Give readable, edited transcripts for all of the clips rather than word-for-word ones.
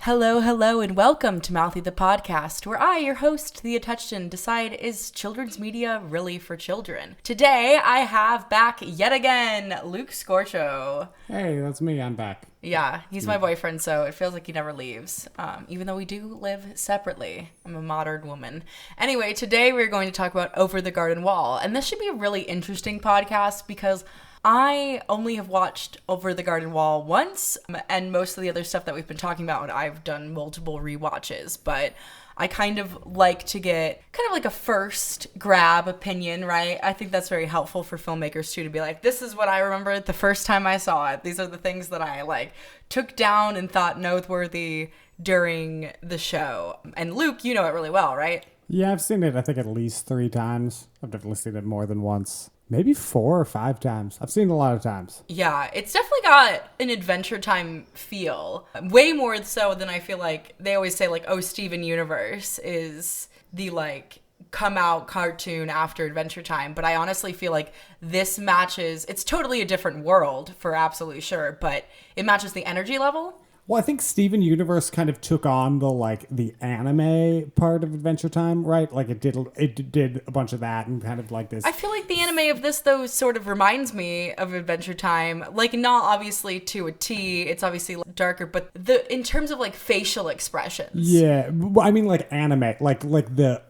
Hello, hello, and welcome to Mouthy the Podcast, where I, your host, Thea Touchton, decide is children's media really for children? Today, I have back yet again Luke Scorcio. Hey, that's me. I'm back. Yeah, he's my boyfriend, so it feels like he never leaves, even though we do live separately. I'm a modern woman. Anyway, today we're going to talk about Over the Garden Wall, and this should be a really interesting podcast because I only have watched Over the Garden Wall once, and most of the other stuff that we've been talking about, I've done multiple rewatches, but I kind of like to get kind of like a first grab opinion, right? I think that's very helpful for filmmakers too, to be like, this is what I remember the first time I saw it. These are the things that I like took down and thought noteworthy during the show. And Luke, you know it really well, right? Yeah, I've seen it, I think, at least 3 times. I've definitely seen it more than once. Maybe 4 or 5 times. I've seen it a lot of times. Yeah, it's definitely got an Adventure Time feel. Way more so than I feel like they always say, like, oh, Steven Universe is the, like, come out cartoon after Adventure Time. But I honestly feel like this matches, it's totally a different world for absolutely sure, but it matches the energy level. Well, I think Steven Universe kind of took on the anime part of Adventure Time, right? Like it did a bunch of that and kind of like this. I feel like the anime of this, though, sort of reminds me of Adventure Time. Like, not obviously to a T, it's obviously darker, but in terms of like facial expressions. Yeah, I mean like anime, like the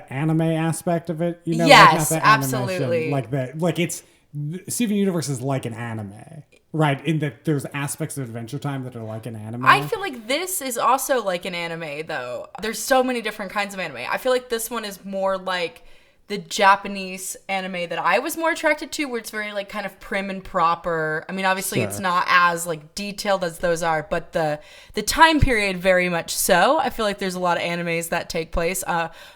anime aspect of it, you know? Yes, like absolutely. Steven Universe is like an anime. Right, in that there's aspects of Adventure Time that are like an anime. I feel like this is also like an anime, though. There's so many different kinds of anime. I feel like this one is more like the Japanese anime that I was more attracted to, where it's very like kind of prim and proper. I mean, obviously It's not as like detailed as those are, but the time period very much so. I feel like there's a lot of animes that take place.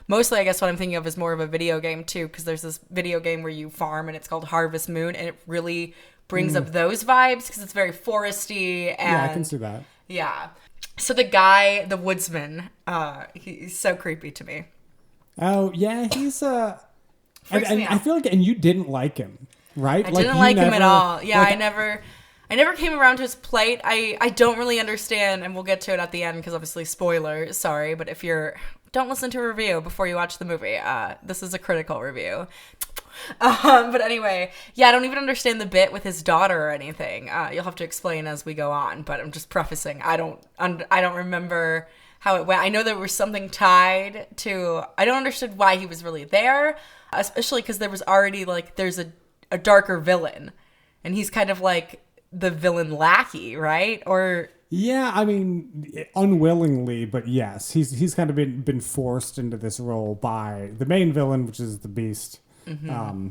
Mostly, I guess what I'm thinking of is more of a video game too, because there's this video game where you farm and it's called Harvest Moon, and it really brings up those vibes because it's very foresty. And yeah, I can see that. Yeah. So the guy, the woodsman, he's so creepy to me. Oh, yeah, he's and me out. I feel like, and you didn't like him, right? I didn't like him at all. Yeah, I never came around to his plight. I don't really understand, and we'll get to it at the end because obviously spoilers, sorry, but if don't listen to a review before you watch the movie. This is a critical review. But anyway, yeah, I don't even understand the bit with his daughter or anything. You'll have to explain as we go on, but I'm just prefacing. I don't remember how it went. I know there was something tied to, I don't understand why he was really there, especially because there was already like, there's a darker villain, and he's kind of like the villain lackey, right? Or yeah, I mean, unwillingly, but yes, he's kind of been forced into this role by the main villain, which is the Beast. Mm-hmm.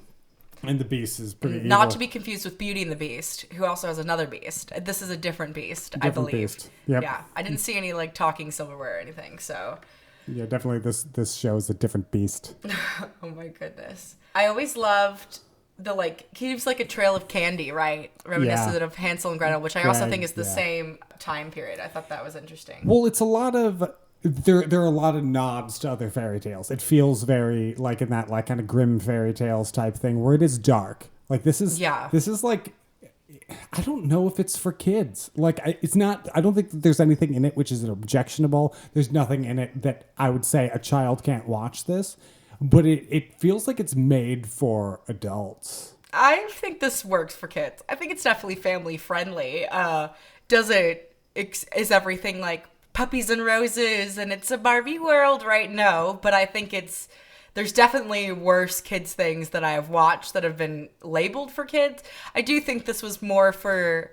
And the Beast is pretty evil. Not to be confused with Beauty and the Beast, who also has another Beast. This is a different Beast, I believe. Beast. Yep. Yeah, I didn't see any like talking silverware or anything, so. Yeah, definitely this show is a different beast. Oh my goodness. I always loved he leaves like a trail of candy, right? Reminiscent of Hansel and Gretel, which I also think is the same time period. I thought that was interesting. Well, it's a lot of, there are a lot of nods to other fairy tales. It feels very like in that like kind of grim fairy tales type thing where it is dark. Like this is like, I don't know if it's for kids. Like it's not, I don't think that there's anything in it which is objectionable. There's nothing in it that I would say a child can't watch this. But it feels like it's made for adults. I think this works for kids. I think it's definitely family friendly. Is everything like puppies and roses and it's a Barbie world, right? No, but I think there's definitely worse kids things that I have watched that have been labeled for kids. I do think this was more for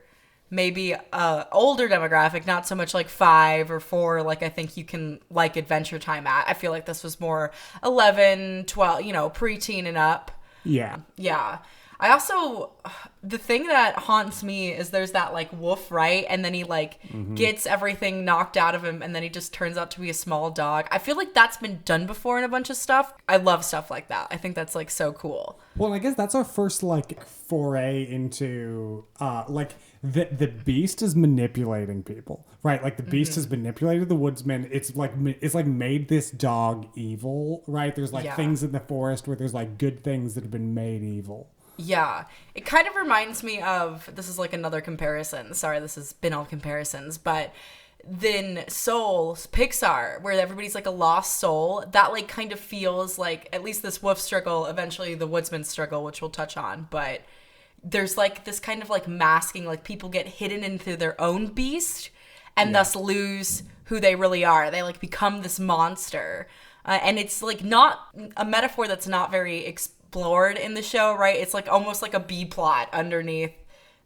maybe a older demographic, not so much like 5 or 4 like I think you can like Adventure Time at. I feel like this was more 11, 12, preteen and up. Yeah. Yeah. I also, the thing that haunts me is there's that like wolf, right? And then he like gets everything knocked out of him and then he just turns out to be a small dog. I feel like that's been done before in a bunch of stuff. I love stuff like that. I think that's like so cool. Well, I guess that's our first like foray into like the Beast is manipulating people, right? Like the Beast has manipulated the woodsman. It's like made this dog evil, right? There's like things in the forest where there's like good things that have been made evil. Yeah, it kind of reminds me of, this is like another comparison. Sorry, this has been all comparisons, but than Soul's Pixar, where everybody's like a lost soul. That like kind of feels like at least this wolf struggle, eventually the woodsman struggle, which we'll touch on, but there's like this kind of like masking, like people get hidden into their own beast and thus lose who they really are. They like become this monster. And it's like not a metaphor that's not very explored in the show, right? It's like almost like a B plot underneath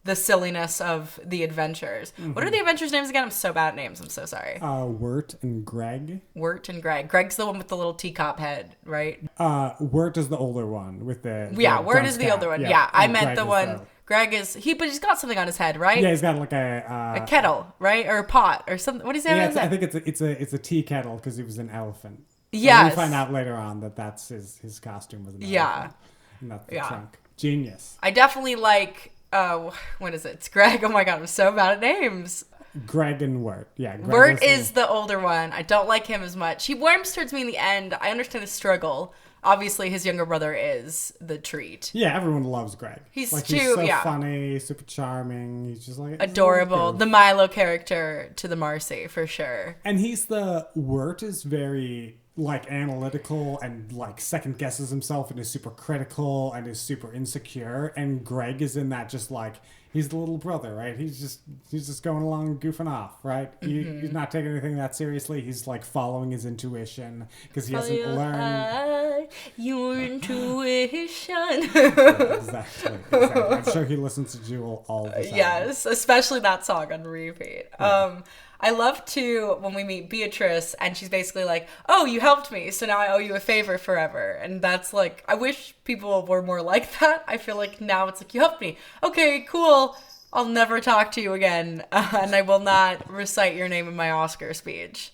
the silliness of the adventures. Mm-hmm. What are the adventures' names again? I'm so bad at names. I'm so sorry. Wurt and Greg. Wurt and Greg. Greg's the one with the little teacup head, right? Wurt is the older one with the Wurt is the older one. Yeah, I meant the one. Greg is but he's got something on his head, right? Yeah, he's got like a kettle, right, or a pot or something. What do you say? Yeah, I think it's a tea kettle because he was an elephant. Yes. We find out later on that that's his costume was an elephant. And that's the trunk. Genius. I definitely like. What is it? It's Greg. Oh my god, I'm so bad at names. Greg and Wurt. Yeah, Greg Wurt is the older one. I don't like him as much. He warms towards me in the end. I understand his struggle. Obviously, his younger brother is the treat. Yeah, everyone loves Greg. He's so funny, super charming. He's just like adorable. The Milo character to the Marcy for sure. And Wurt is very like analytical and like second guesses himself and is super critical and is super insecure. And Greg is in that just like he's the little brother, right? He's just going along and goofing off, right? He's not taking anything that seriously. He's like following his intuition because he hasn't learned your intuition. Exactly. I'm sure he listens to Jewel all the time. Yes, especially that song on repeat. Yeah. I love to when we meet Beatrice and she's basically like, oh, you helped me, so now I owe you a favor forever. And that's like, I wish people were more like that. I feel like now it's like, you helped me. Okay, cool. I'll never talk to you again. And I will not recite your name in my Oscar speech.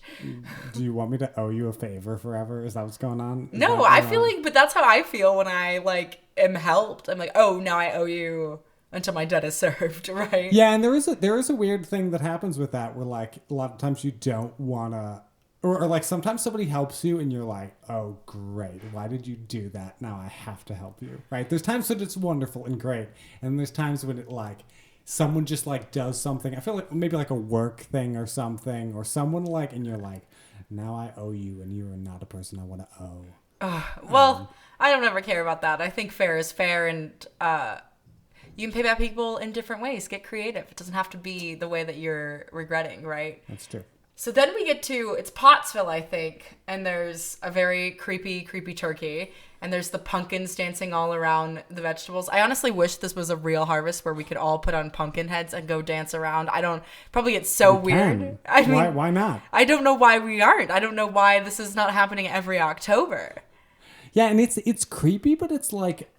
Do you want me to owe you a favor forever? Is that what's going on? No, I feel like, but that's how I feel when I like am helped. I'm like, oh, now I owe you until my debt is served, right? Yeah, and there is a weird thing that happens with that where like a lot of times you don't want to or like sometimes somebody helps you and you're like, oh great, why did you do that? Now I have to help you, right? There's times that it's wonderful and great, and there's times when it like someone just like does something, I feel like maybe like a work thing or something, or someone like, and you're like, now I owe you and you are not a person I want to owe. I don't ever care about that. I think fair is fair, and you can pay back people in different ways. Get creative. It doesn't have to be the way that you're regretting, right? That's true. So then we get to, it's Pottsville, I think, and there's a very creepy turkey, and there's the pumpkins dancing all around the vegetables. I honestly wish this was a real harvest where we could all put on pumpkin heads and go dance around. Probably it's so weird. I mean, why not? I don't know why we aren't. I don't know why this is not happening every October. Yeah, and it's creepy, but it's like,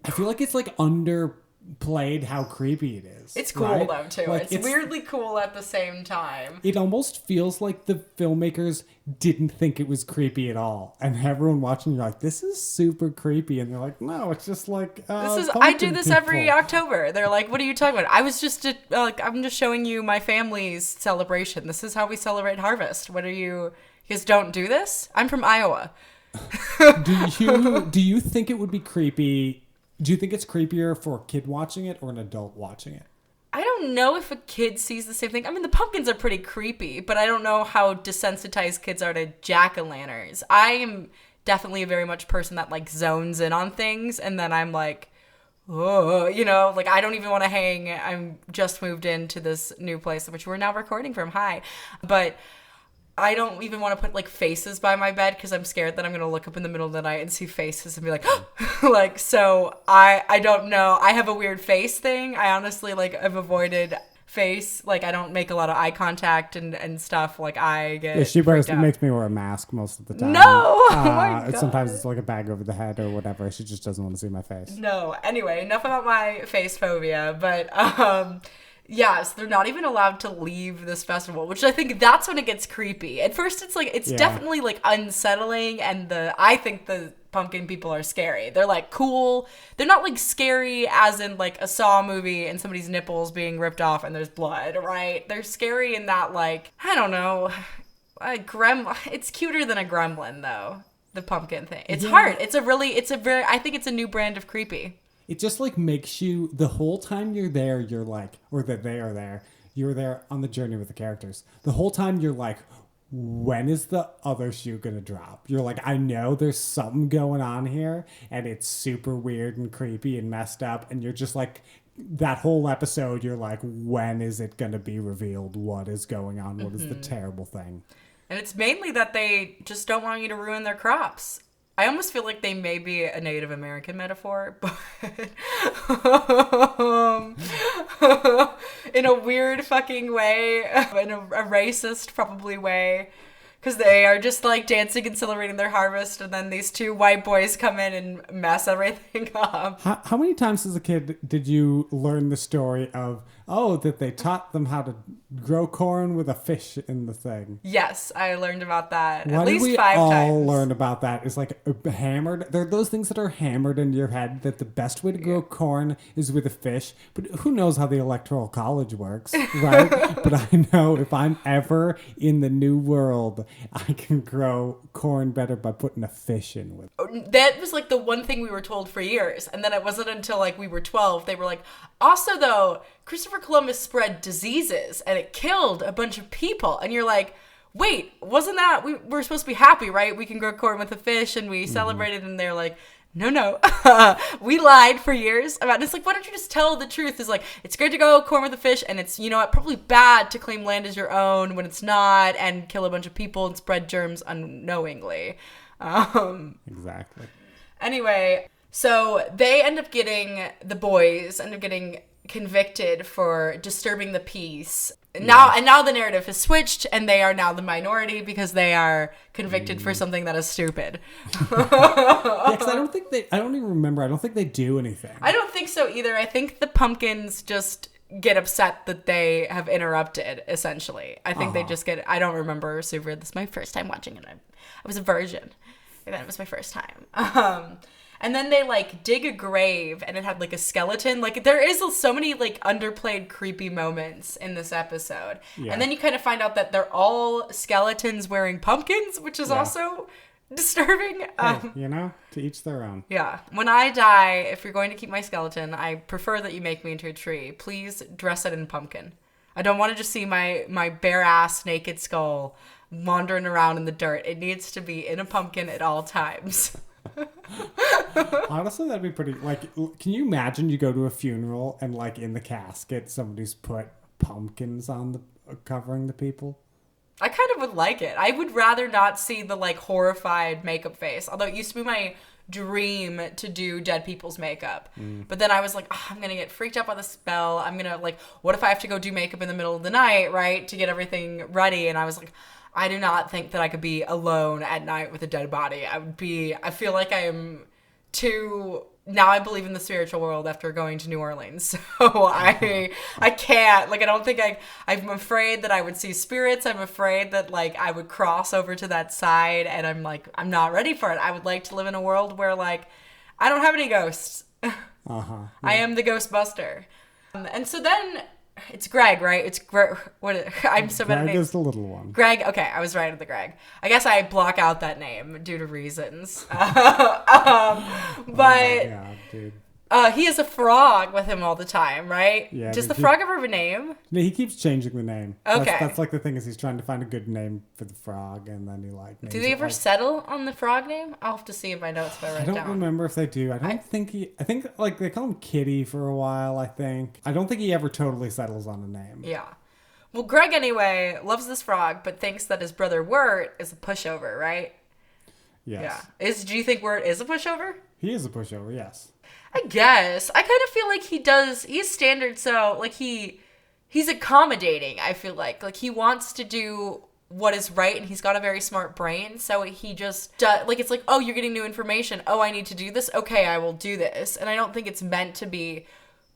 I feel like it's like underplayed how creepy it is. It's cool, right? Though, too. Like, it's weirdly cool at the same time. It almost feels like the filmmakers didn't think it was creepy at all. And everyone watching, you're like, this is super creepy. And they're like, no, it's just like, I do this every October. They're like, what are you talking about? I was just, I'm just showing you my family's celebration. This is how we celebrate harvest. You guys don't do this? I'm from Iowa. Do you think it would be creepy? Do you think it's creepier for a kid watching it or an adult watching it? I don't know if a kid sees the same thing. I mean, the pumpkins are pretty creepy, but I don't know how desensitized kids are to jack-o'-lanterns. I am definitely a very much person that like zones in on things, and then I'm like, oh, like I don't even want to hang. I'm just moved into this new place, which we're now recording from. Hi. But I don't even want to put like faces by my bed because I'm scared that I'm going to look up in the middle of the night and see faces and be like, like, so I don't know. I have a weird face thing. I honestly like I've avoided face. Like I don't make a lot of eye contact and stuff. Like I get she makes me wear a mask most of the time. No! Oh my God. Sometimes it's like a bag over the head or whatever. She just doesn't want to see my face. No. Anyway, enough about my face phobia. But yes, they're not even allowed to leave this festival, which I think that's when it gets creepy. At first, it's like definitely like unsettling, and I think the pumpkin people are scary. They're like cool. They're not like scary as in like a Saw movie and somebody's nipples being ripped off and there's blood, right? They're scary in that like I don't know, it's cuter than a gremlin though. The pumpkin thing. It's hard. I think it's a new brand of creepy. It just like makes you, the whole time you're there, you're like, or that they are there, You're there on the journey with the characters. The whole time you're like, when is the other shoe gonna drop? You're like, I know there's something going on here, and it's super weird and creepy and messed up, and you're just like, that whole episode, you're like, when is it gonna be revealed? What is going on? What is the terrible thing? And it's mainly that they just don't want you to ruin their crops. I almost feel like they may be a Native American metaphor, but in a weird fucking way, in a racist probably way, because they are just like dancing and celebrating their harvest, and then these two white boys come in and mess everything up. How many times as a kid did you learn the story of, that they taught them how to grow corn with a fish in the thing? Yes, I learned about that at least we 5 times. All learn about that. It's like hammered. There are those things that are hammered into your head that the best way to grow corn is with a fish. But who knows how the Electoral College works, right? But I know if I'm ever in the new world, I can grow corn better by putting a fish in with it. That was like the one thing we were told for years. And then it wasn't until like we were 12, they were like, also though, Christopher Columbus spread diseases and it killed a bunch of people. And you're like, wait, wasn't that, we're supposed to be happy, right? We can grow corn with a fish and we celebrated. And they're like, no, we lied for years about it. It's like, why don't you just tell the truth? It's like, it's good to go corn with a fish, and it's, you know what, probably bad to claim land as your own when it's not, and kill a bunch of people and spread germs unknowingly. Exactly. Anyway, so the boys end up getting convicted for disturbing the peace. Now the narrative has switched, and they are now the minority because they are convicted for something that is stupid. Because I don't even remember. I don't think they do anything. I don't think so either. I think the pumpkins just get upset that they have interrupted, essentially. I think they just get, I don't remember super. This is my first time watching it. I was a virgin. And then it was my first time. And then they like dig a grave and it had like a skeleton. Like there is so many like underplayed creepy moments in this episode. Yeah. And then you kind of find out that they're all skeletons wearing pumpkins, which is also disturbing. Hey, to each their own. Yeah. When I die, if you're going to keep my skeleton, I prefer that you make me into a tree. Please dress it in pumpkin. I don't want to just see my bare ass naked skull wandering around in the dirt. It needs to be in a pumpkin at all times. Honestly, that'd be pretty, like, can you imagine you go to a funeral and like in the casket somebody's put pumpkins on the covering the people? I kind of would like it. I would rather not see the like horrified makeup face, although it used to be my dream to do dead people's makeup. But then I was like, I'm gonna get freaked out by the spell. I'm gonna like, what if I have to go do makeup in the middle of the night, right, to get everything ready? And I was like, I do not think that I could be alone at night with a dead body. I feel like I am now I believe in the spiritual world after going to New Orleans. So I can't, like, I don't think I'm afraid that I would see spirits. I'm afraid that like I would cross over to that side, and I'm like, I'm not ready for it. I would like to live in a world where like, I don't have any ghosts. Yeah. I am the Ghostbuster. And so then it's Greg, right? I'm so bad at names. Greg is the little one. Greg, okay, I was right at the Greg. I guess I block out that name due to reasons. But oh my God, dude. He has a frog with him all the time, right? Yeah. Does the frog ever have a name? No, he keeps changing the name. Okay. That's like the thing is he's trying to find a good name for the frog, and then he like names Do they ever settle on the frog name? I'll have to see in my notes if I write it down. I don't remember if they do. I think like they call him Kitty for a while, I think. I don't think he ever totally settles on a name. Yeah. Well, Greg anyway loves this frog, but thinks that his brother Wurt is a pushover, right? Yes. Yeah. Do you think Wurt is a pushover? He is a pushover, yes. I guess. I kind of feel like he's standard, so like he's accommodating, I feel like. Like he wants to do what is right, and he's got a very smart brain, so he just does, like, it's like, oh, you're getting new information. Oh, I need to do this? Okay, I will do this. And I don't think it's meant to be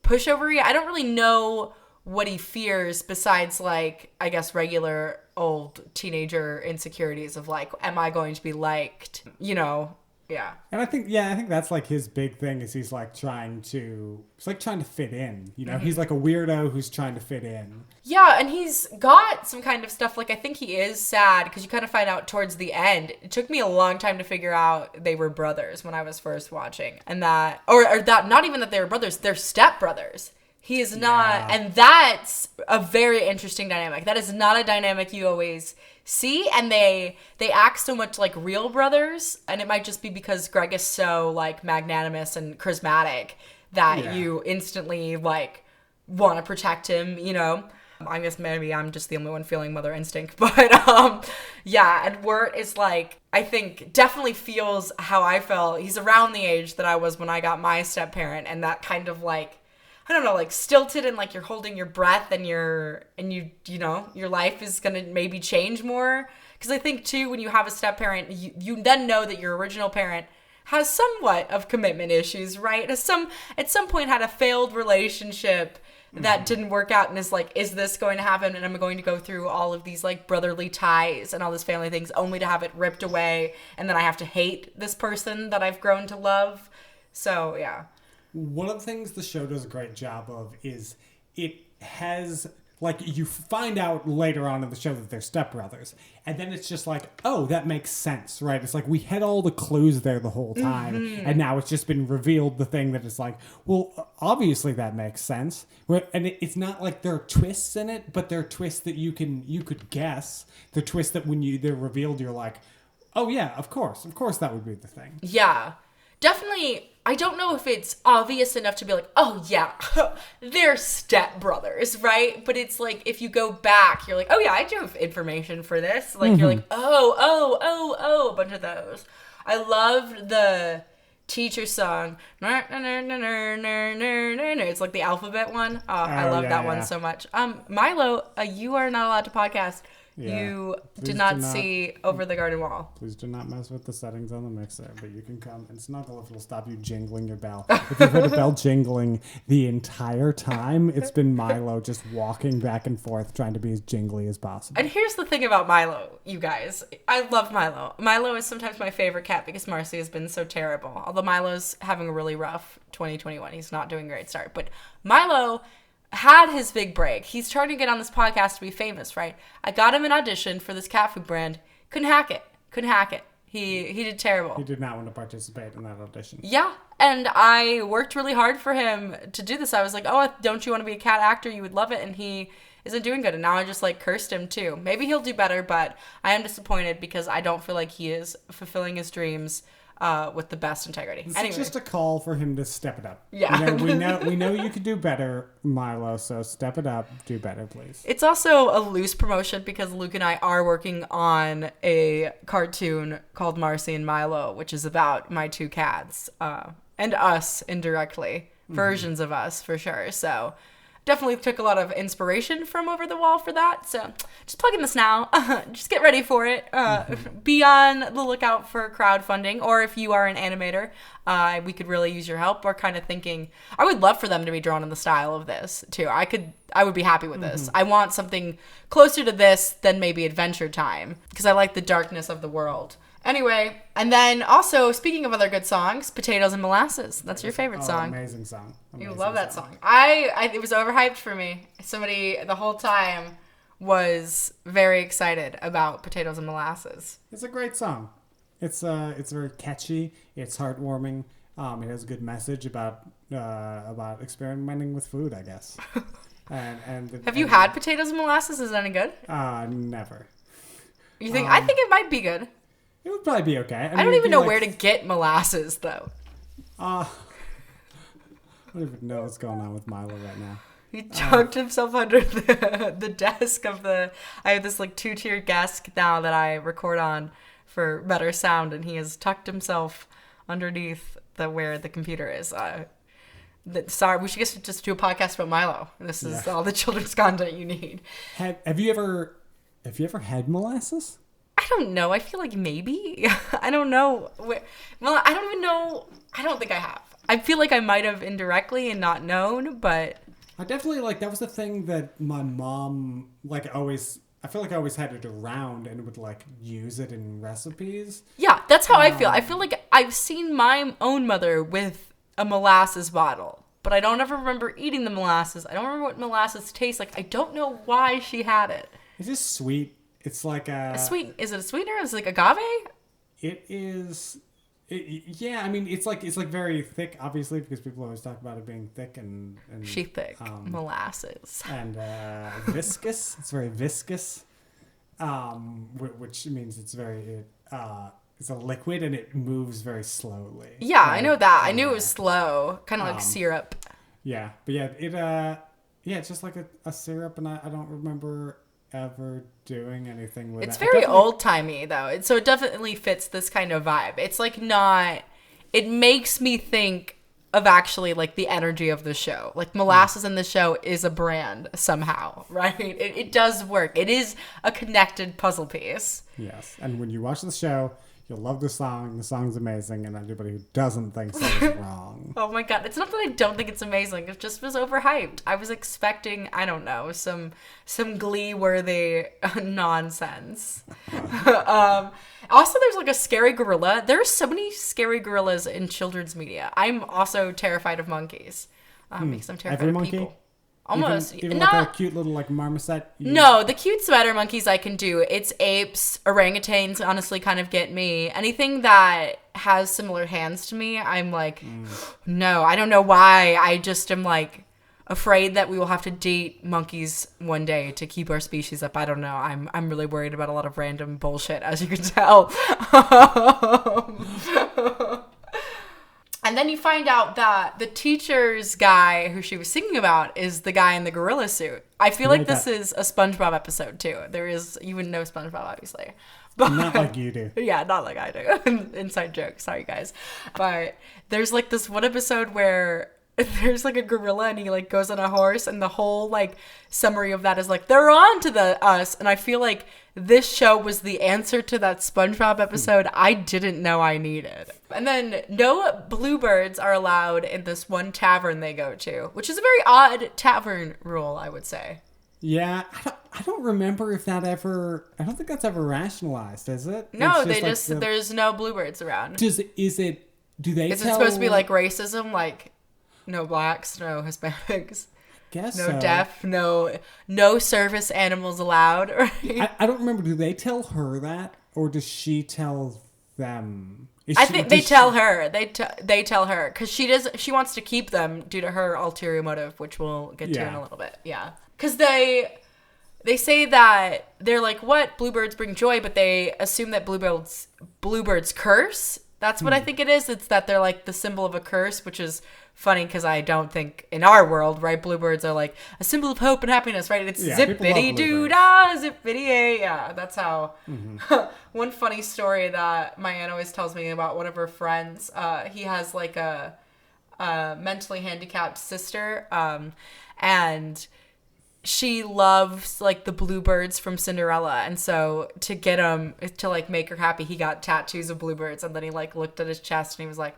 pushovery. I don't really know what he fears besides, like, I guess regular old teenager insecurities of like, am I going to be liked? Yeah. And I think that's like his big thing is he's trying to fit in, Mm-hmm. He's like a weirdo who's trying to fit in. Yeah. And he's got some kind of stuff. Like, I think he is sad because you kind of find out towards the end. It took me a long time to figure out they were brothers when I was first watching, and that, or that, not even that they were brothers, they're stepbrothers. He is not, and that's a very interesting dynamic. That is not a dynamic you always see, and they act so much like real brothers, and it might just be because Greg is so, like, magnanimous and charismatic that you instantly, like, want to protect him, you know? I guess maybe I'm just the only one feeling mother instinct, but and Wurt is, like, I think definitely feels how I felt. He's around the age that I was when I got my step-parent, and that kind of, like, I don't know, like, stilted, and, like, you're holding your breath, and you know, your life is gonna maybe change more. Because I think, too, when you have a step-parent, you then know that your original parent has somewhat of commitment issues, right? At some point had a failed relationship that didn't work out, and is like, is this going to happen? And I'm going to go through all of these, like, brotherly ties and all this family things only to have it ripped away, and then I have to hate this person that I've grown to love. So, yeah. One of the things the show does a great job of is it has, like, you find out later on in the show that they're stepbrothers, and then it's just like, oh, that makes sense, right? It's like we had all the clues there the whole time, and now it's just been revealed, the thing that is like, well, obviously that makes sense. And it's not like there are twists in it, but there are twists that you could guess. The twists that when they're revealed, you're like, oh yeah, of course that would be the thing. Yeah. Definitely, I don't know if it's obvious enough to be like, oh yeah, they're stepbrothers, right? But it's like, if you go back, you're like, oh yeah, I do have information for this. Like, you're like, oh, a bunch of those. I loved the teacher song. It's like the alphabet one. Oh, I love that one so much. Milo, you are not allowed to podcast. Yeah. You did not see Over the Garden Wall. Please do not mess with the settings on the mixer, but you can come and snuggle if it'll stop you jingling your bell. If you've heard a bell jingling the entire time, it's been Milo just walking back and forth trying to be as jingly as possible. And here's the thing about Milo, you guys. I love Milo. Milo is sometimes my favorite cat because Marcy has been so terrible. Although Milo's having a really rough 2021. He's not doing a great start. But Milo had his big break. He's trying to get on this podcast to be famous, right? I got him an audition for this cat food brand. Couldn't hack it. He did terrible. He did not want to participate in that audition. Yeah, and I worked really hard for him to do this. I was like, oh, don't you want to be a cat actor? You would love it. And he isn't doing good. And now I just, like, cursed him too. Maybe he'll do better, but I am disappointed because I don't feel like he is fulfilling his dreams with the best integrity. It's just a call for him to step it up. Yeah. You know, we know you could do better, Milo, so step it up, do better, please. It's also a loose promotion because Luke and I are working on a cartoon called Marcy and Milo, which is about my two cats, and us indirectly. Versions of us, for sure. So definitely took a lot of inspiration from Over the Wall for that. So just plugging this now. Just get ready for it. Be on the lookout for crowdfunding. Or if you are an animator, we could really use your help. We're kind of thinking, I would love for them to be drawn in the style of this too. I would be happy with this. I want something closer to this than maybe Adventure Time because I like the darkness of the world. Anyway, and then also, speaking of other good songs, Potatoes and Molasses. That's your favorite song. Amazing song. You love that song. It was overhyped for me. Somebody the whole time was very excited about Potatoes and Molasses. It's a great song. It's very catchy. It's heartwarming. It has a good message about experimenting with food, I guess. Have you had Potatoes and Molasses? Is it any good? Never. You think? I think it might be good. It would probably be okay. I don't even know where to get molasses, though. I don't even know what's going on with Milo right now. He tucked himself under the desk of the... I have this, like, 2-tiered desk now that I record on for better sound, and he has tucked himself underneath where the computer is. Sorry, we should just do a podcast about Milo. This is all the children's content you need. Have you ever had molasses? I don't know. I feel like maybe. I don't know. Well, I don't even know. I don't think I have. I feel like I might have indirectly and not known, but... I definitely, like, that was the thing that my mom, like, always... I feel like I always had it around and would, like, use it in recipes. Yeah, that's how I feel. I feel like I've seen my own mother with a molasses bottle, but I don't ever remember eating the molasses. I don't remember what molasses tastes like. I don't know why she had it. It's just sweet. It's like a sweet. Is it a sweetener? Is it like agave? It is. Yeah, I mean, it's like very thick, obviously, because people always talk about it being thick and she thick molasses and viscous. It's very viscous, which means it's very it's a liquid and it moves very slowly. Yeah, I know that. I knew it was slow, kind of like syrup. Yeah, but it's just like a syrup, and I don't remember ever doing anything with it. It's very old-timey, though. So it definitely fits this kind of vibe. It's like not... It makes me think of actually like the energy of the show. Like molasses in the show is a brand somehow, right? It does work. It is a connected puzzle piece. Yes. And when you watch the show, you'll love the song. The song's amazing, and anybody who doesn't think so is wrong. Oh my god. It's not that I don't think it's amazing. It just was overhyped. I was expecting, I don't know, some Glee-worthy nonsense. Also, there's like a scary gorilla. There are so many scary gorillas in children's media. I'm also terrified of monkeys. Because I'm terrified of people. Almost. Even like a cute little like marmoset? No, the cute sweater monkeys I can do. It's apes, orangutans honestly kind of get me. Anything that has similar hands to me, I'm like, no, I don't know why. I just am like afraid that we will have to date monkeys one day to keep our species up. I don't know. I'm really worried about a lot of random bullshit, as you can tell. And then you find out that the teacher's guy who she was singing about is the guy in the gorilla suit. I feel like this is a SpongeBob episode, too. You wouldn't know SpongeBob, obviously. But, not like you do. Yeah, not like I do. Inside joke. Sorry, guys. But there's like this one episode where there's like a gorilla and he like goes on a horse, and the whole like summary of that is like, they're on to us. And I feel like this show was the answer to that SpongeBob episode I didn't know I needed. And then no bluebirds are allowed in this one tavern they go to, which is a very odd tavern rule, I would say. Yeah, I don't remember if that ever... I don't think that's ever rationalized, is it? No, there's no bluebirds around. Is it supposed to be like racism, like no blacks, no Hispanics? Guess no so. Deaf, no service animals allowed. Right? I don't remember. Do they tell her that, or does she tell them? I think they tell her. They tell her because she wants to keep them due to her ulterior motive, which we'll get to in a little bit. Yeah, because they say that they're like, what, bluebirds bring joy, but they assume that bluebirds curse. That's what I think it is. It's that they're like the symbol of a curse, which is funny because I don't think in our world, right, bluebirds are like a symbol of hope and happiness, right? It's zippity-doo-dah, zippity-ay. Yeah, that's how. One funny story that my aunt always tells me about one of her friends, he has like a mentally handicapped sister, and she loves like the bluebirds from Cinderella, and so to get him to like make her happy, he got tattoos of bluebirds, and then he like looked at his chest and he was like,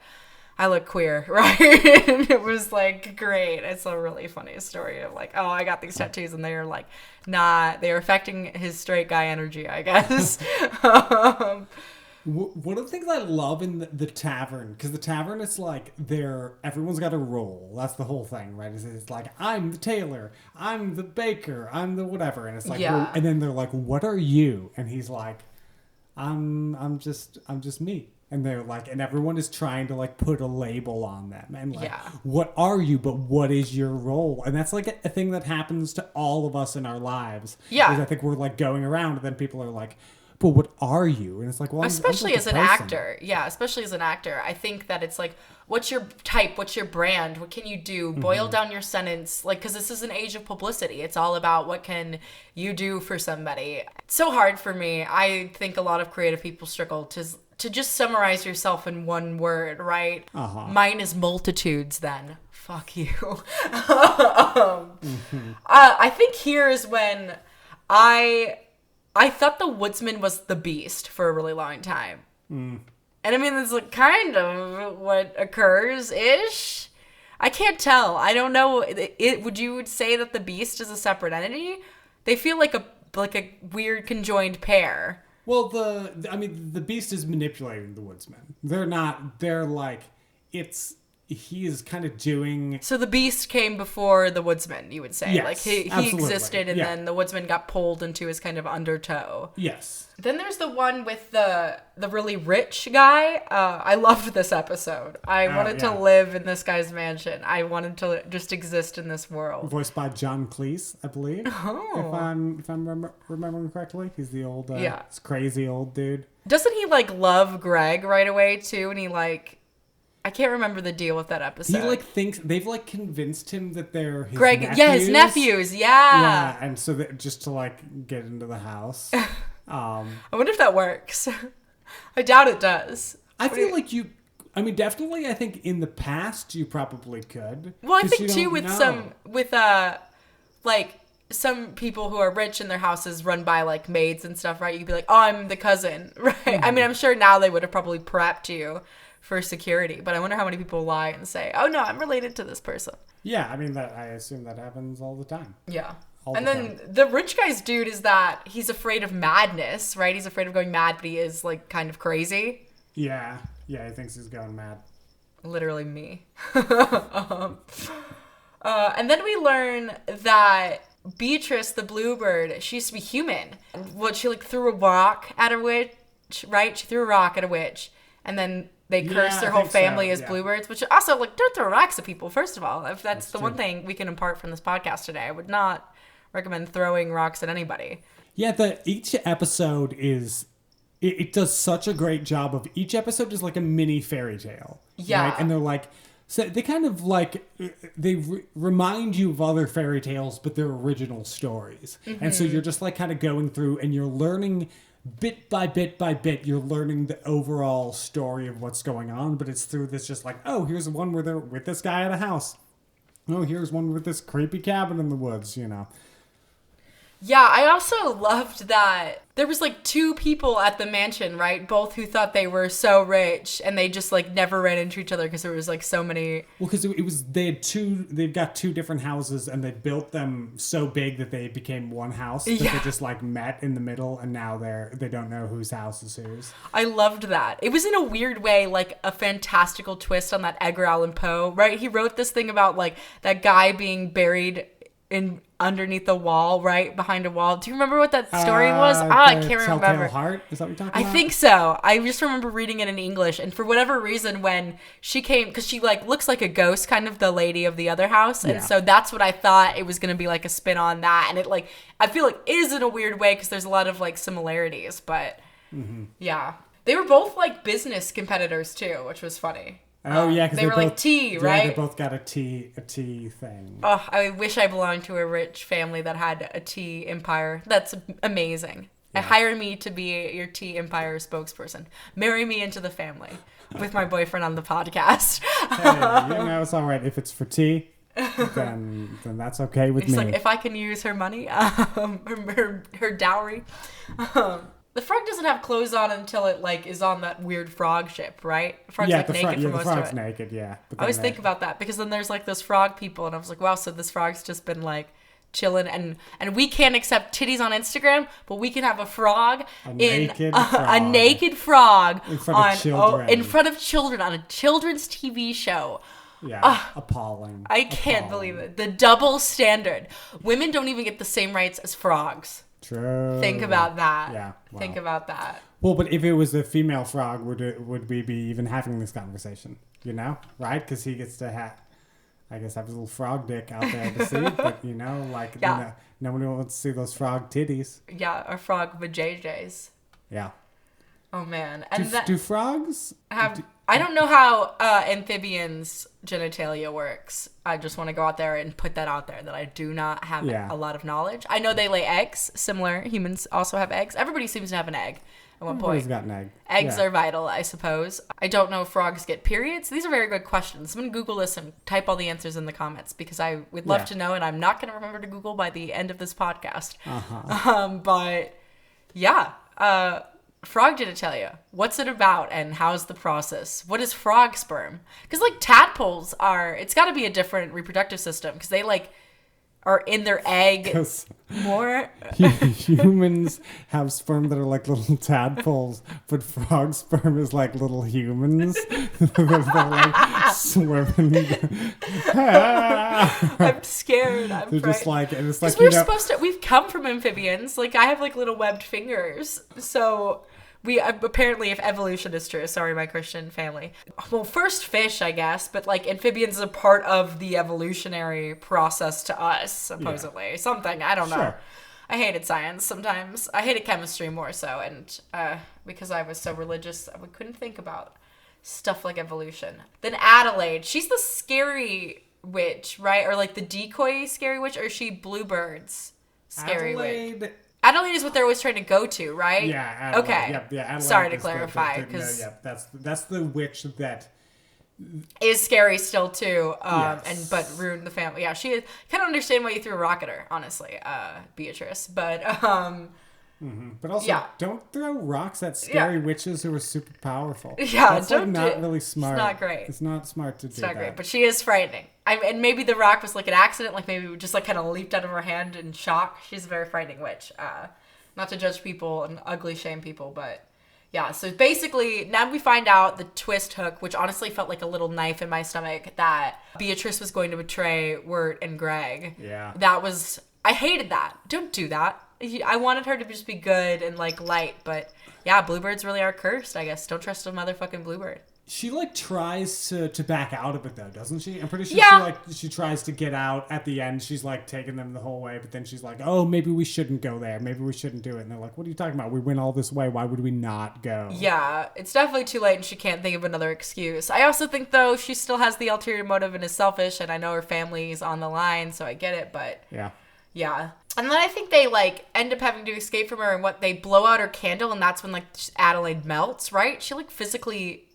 I look queer, right? And it was like great. It's a really funny story of like, oh, I got these tattoos, and they're like they're affecting his straight guy energy, I guess. One of the things I love in the tavern, because the tavern is like everyone's got a role. That's the whole thing, right? It's like, I'm the tailor, I'm the baker, I'm the whatever, and it's like, and then they're like, what are you? And he's like, I'm just me. And they're like, and everyone is trying to like put a label on them, and like, what are you? But what is your role? And that's like a thing that happens to all of us in our lives. Yeah, because I think we're like going around, and then people are like, but what are you? And it's like, well, especially as an actor. Yeah, especially as an actor. I think that it's like, what's your type? What's your brand? What can you do? Boil down your sentence. Like, because this is an age of publicity. It's all about what can you do for somebody. It's so hard for me. I think a lot of creative people struggle to just summarize yourself in one word, right? Mine is multitudes then. Fuck you. I think here is when I thought the woodsman was the beast for a really long time. And I mean, that's like kind of what occurs-ish. I can't tell. I don't know. Would you say that the beast is a separate entity? They feel like a weird conjoined pair. Well, the beast is manipulating the woodsman. They're like, it's he is kind of doing... So the beast came before the woodsman, you would say. Yes, like he existed, and then the woodsman got pulled into his kind of undertow. Yes. Then there's the one with the really rich guy. I loved this episode. I wanted to live in this guy's mansion. I wanted to just exist in this world. Voiced by John Cleese, I believe. Oh. If I'm remembering correctly. He's the old, this crazy old dude. Doesn't he, like, love Greg right away, too? And he, like... I can't remember the deal with that episode. He, like, thinks... They've, like, convinced him that they're his nephews. Yeah, his nephews. Yeah. Yeah, and so that just to, like, get into the house. I wonder if that works. I doubt it does. I feel like you... I mean, definitely, I think in the past, you probably could. Well, I think, too, with some people who are rich and their houses run by, like, maids and stuff, right? You could be like, oh, I'm the cousin, right? Mm-hmm. I mean, I'm sure now they would have probably prepped you for security, but I wonder how many people lie and say, oh, no, I'm related to this person. Yeah, I mean, I assume that happens all the time. Yeah. And then the rich guy's dude is that he's afraid of madness, right? He's afraid of going mad, but he is, like, kind of crazy. Yeah, he thinks he's going mad. Literally me. And then we learn that Beatrice, the bluebird, she used to be human. She, like, threw a rock at a witch, right? She threw a rock at a witch, and then they cursed their whole family as bluebirds, which also, like, don't throw rocks at people, first of all. If that's the true. One thing we can impart from this podcast today, I would not recommend throwing rocks at anybody. Yeah, each episode is... It does such a great job of... Each episode is like a mini fairy tale. Yeah. Right? And they're like... So they kind of like... They remind you of other fairy tales, but they're original stories. Mm-hmm. And so you're just like kind of going through and you're learning... Bit by bit by bit, you're learning the overall story of what's going on, but it's through this just like, oh, here's one where they're with this guy at a house. Oh, here's one with this creepy cabin in the woods, you know. Yeah, I also loved that there was, like, two people at the mansion, right? Both who thought they were so rich, and they just, like, never ran into each other because there was, like, so many... Well, because they've got two different houses, and they built them so big that they became one house, that they just, like, met in the middle, and now they don't know whose house is whose. I loved that. It was in a weird way, like, a fantastical twist on that Edgar Allan Poe, right? He wrote this thing about, like, that guy being buried underneath a wall, right behind a wall. Do you remember what that story was? I can't remember. Heart? Is that what you're talking about? I think so. I just remember reading it in English, and for whatever reason, when she came, because she like looks like a ghost, kind of the lady of the other house, and so that's what I thought it was going to be, like a spin on that, and it like I feel like is in a weird way because there's a lot of like similarities, but yeah, they were both like business competitors too, which was funny. Oh yeah, because they were both, like tea, right? Yeah, they both got a tea thing. Oh, I wish I belonged to a rich family that had a tea empire. That's amazing. Yeah. Hire me to be your tea empire spokesperson. Marry me into the family with my boyfriend on the podcast. Hey, you know, it's all right if it's for tea. Then that's okay with me. Like if I can use her money, her dowry. The frog doesn't have clothes on until it like is on that weird frog ship, right? The frog's naked for most of it. The frog's naked, yeah. I always think about that because then there's like those frog people, and I was like, wow, so this frog's just been like chilling, and we can't accept titties on Instagram, but we can have a frog, a naked frog in front of children on a children's TV show. Yeah, appalling. I can't believe it. The double standard. Women don't even get the same rights as frogs. True. Think about that. Yeah. Wow. Think about that. Well, but if it was a female frog, would we be even having this conversation? You know, right? Because he gets to have his little frog dick out there to see. But you know, like nobody wants to see those frog titties. Yeah, or frog vajayjays. Yeah. Oh man, and do frogs have? I don't know how amphibians' genitalia works. I just want to go out there and put that out there that I do not have a lot of knowledge. I know they lay eggs. Similar, humans also have eggs. Everybody seems to have an egg at one point. Everybody's got an egg. Eggs are vital, I suppose. I don't know if frogs get periods. These are very good questions. I'm going to Google this and type all the answers in the comments because I would love to know, and I'm not going to remember to Google by the end of this podcast. But yeah. Frog genitalia. What's it about and how's the process? What is frog sperm? Because like tadpoles it's got to be a different reproductive system because they like are in their egg more. Humans have sperm that are like little tadpoles, but frog sperm is like little humans. They're like swimming. I'm scared. They're just like, and it's like, we've come from amphibians. Like, I have like little webbed fingers. So we apparently, if evolution is true, sorry, my Christian family. Well, first fish, I guess, but like amphibians is a part of the evolutionary process to us, supposedly. Something, I don't know. Sure. I hated science sometimes. I hated chemistry more so, and because I was so religious, I couldn't think about stuff like evolution. Then Adelaide, she's the scary witch, right? Or like the decoy scary witch, or is she Bluebird's scary witch? Adelaide is what they're always trying to go to, right? Yeah. Adelaide. Okay. Yep, yeah. Adelaide. Sorry to clarify, because that's the witch that is scary still too, yes. but ruined the family. Yeah, she kind of understand why you threw a rock at her, honestly, Beatrice. But but also, don't throw rocks at scary witches who are super powerful. Yeah, that's like not really smart. It's not great. It's not smart to do that. It's not great, but she is frightening. And maybe the rock was like an accident, like maybe it just like kind of leaped out of her hand in shock. She's a very frightening witch. Not to judge people and ugly shame people, but yeah. So basically, now we find out the twist hook, which honestly felt like a little knife in my stomach, that Beatrice was going to betray Wurt and Greg. Yeah. I hated that. Don't do that. I wanted her to just be good and like light, but yeah, bluebirds really are cursed, I guess. Don't trust a motherfucking bluebird. She like tries to back out of it though, doesn't she? I'm pretty sure she tries to get out at the end. She's like taking them the whole way, but then she's like, "Oh, maybe we shouldn't go there. Maybe we shouldn't do it." And they're like, "What are you talking about? We went all this way. Why would we not go?" Yeah, it's definitely too late and she can't think of another excuse. I also think though she still has the ulterior motive and is selfish, and I know her family's on the line, so I get it, but yeah. And then I think they like end up having to escape from her, and they blow out her candle, and that's when like Adelaide melts, right? She like physically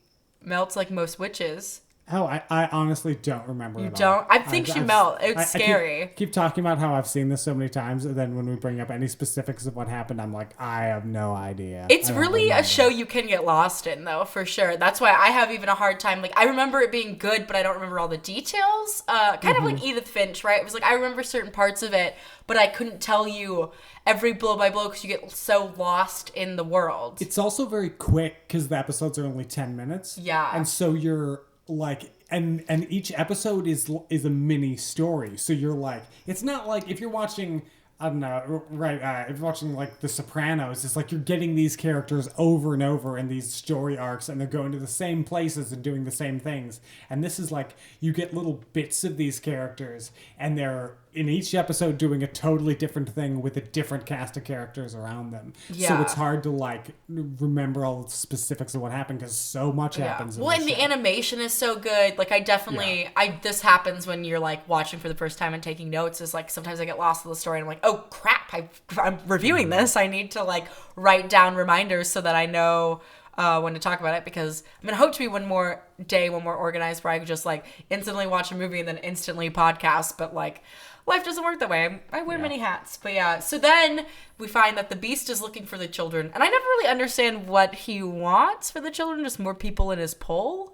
melts like most witches. Oh, I honestly don't remember You at don't? all. I think she melts. It's scary. I keep talking about how I've seen this so many times, and then when we bring up any specifics of what happened, I'm like, I have no idea. It's really a show you can get lost in, though, for sure. That's why I have even a hard time. Like, I remember it being good, but I don't remember all the details. Kind of like Edith Finch, right? It was like, I remember certain parts of it, but I couldn't tell you every blow by blow because you get so lost in the world. It's also very quick because the episodes are only 10 minutes. Yeah. And so you're like, and each episode is a mini story. So you're like, it's not like if you're watching, I don't know, right, if you're watching like The Sopranos, it's like you're getting these characters over and over in these story arcs, and they're going to the same places and doing the same things. And this is like, you get little bits of these characters, and they're in each episode doing a totally different thing with a different cast of characters around them. Yeah. So it's hard to like remember all the specifics of what happened because so much happens. Well, and the animation is so good. Like I definitely, this happens when you're like watching for the first time and taking notes. Is like sometimes I get lost in the story and I'm like, oh crap, I'm reviewing this. I need to like write down reminders so that I know when to talk about it, because I'm gonna hope to be one more organized where I could just like instantly watch a movie and then instantly podcast, but like life doesn't work that way. I wear many hats. But yeah, so then we find that the beast is looking for the children, and I never really understand what he wants for the children, just more people in his poll.